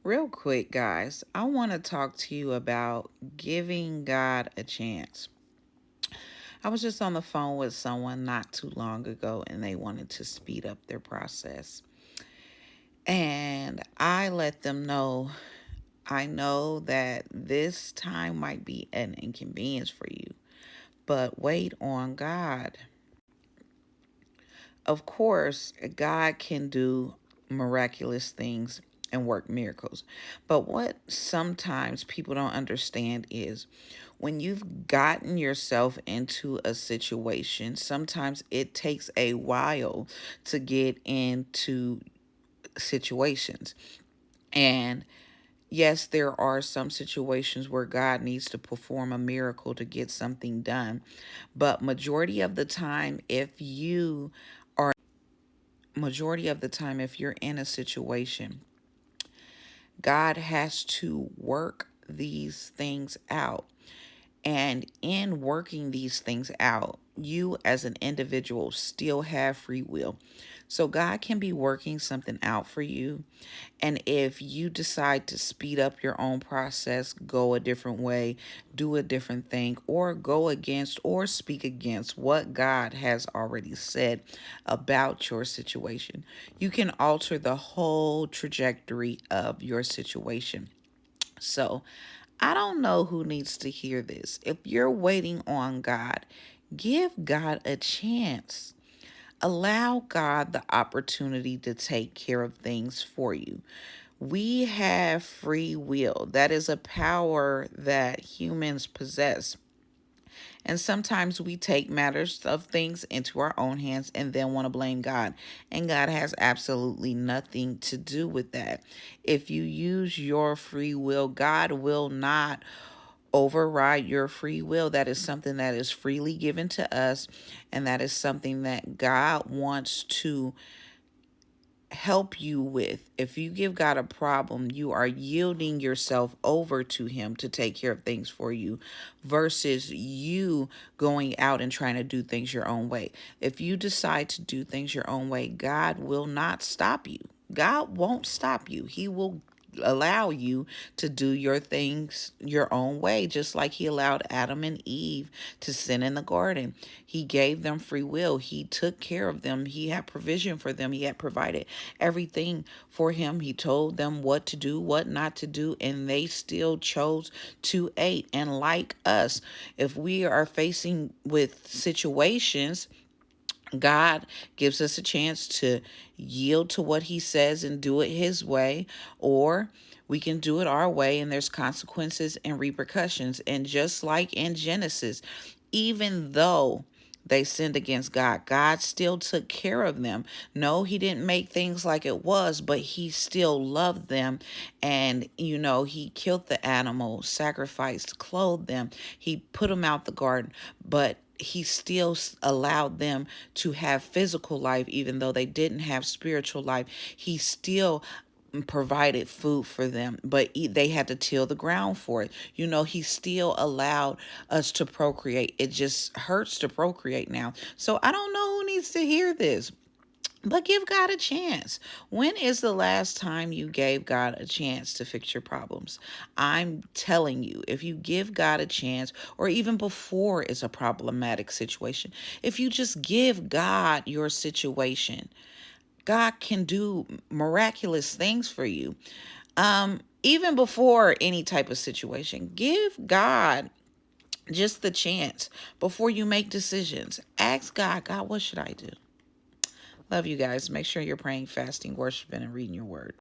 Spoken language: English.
Real quick, guys, I want to talk to you about giving God a chance. I was just on the phone with someone not too long ago and they wanted to speed up their process. And I let them know I know that this time might be an inconvenience for you, but wait on God. Of course, God can do miraculous things and work miracles. But what sometimes people don't understand is when you've gotten yourself into a situation, sometimes it takes a while to get into situations. And yes, there are some situations where God needs to perform a miracle to get something done. But majority of the time, if you're in a situation, God has to work these things out. And in working these things out, you as an individual still have free will. So God can be working something out for you. And if you decide to speed up your own process, go a different way, do a different thing, or go against or speak against what God has already said about your situation, you can alter the whole trajectory of your situation. So, I don't know who needs to hear this. If you're waiting on God, give God a chance. Allow God the opportunity to take care of things for you. We have free will. That is a power that humans possess. And sometimes we take matters of things into our own hands and then want to blame God. And God has absolutely nothing to do with that. If you use your free will, God will not override your free will. That is something that is freely given to us, and that is something that God wants to help you with. If you give God a problem, you are yielding yourself over to Him to take care of things for you versus you going out and trying to do things your own way. If you decide to do things your own way, God will not stop you. God won't stop you. He will allow you to do your things your own way, just like He allowed Adam and Eve to sin in the garden. He gave them free will. He took care of them. He had provision for them. He had provided everything for him. He told them what to do, what not to do, and they still chose to eat. And like us, if we are facing with situations, God gives us a chance to yield to what He says and do it His way, or we can do it our way, and there's consequences and repercussions. And just like in Genesis, even though they sinned against God, God still took care of them. No, He didn't make things like it was, but He still loved them. And, He killed the animal, sacrificed, clothed them. He put them out the garden, but He still allowed them to have physical life, even though they didn't have spiritual life. He still provided food for them, but they had to till the ground for it. He still allowed us to procreate. It just hurts to procreate now. So I don't know who needs to hear this. But give God a chance. When is the last time you gave God a chance to fix your problems? I'm telling you, if you give God a chance, or even before it's a problematic situation, if you just give God your situation, God can do miraculous things for you. Even before any type of situation, give God just the chance before you make decisions. Ask God, God, what should I do? Love you guys. Make sure you're praying, fasting, worshiping, and reading your word.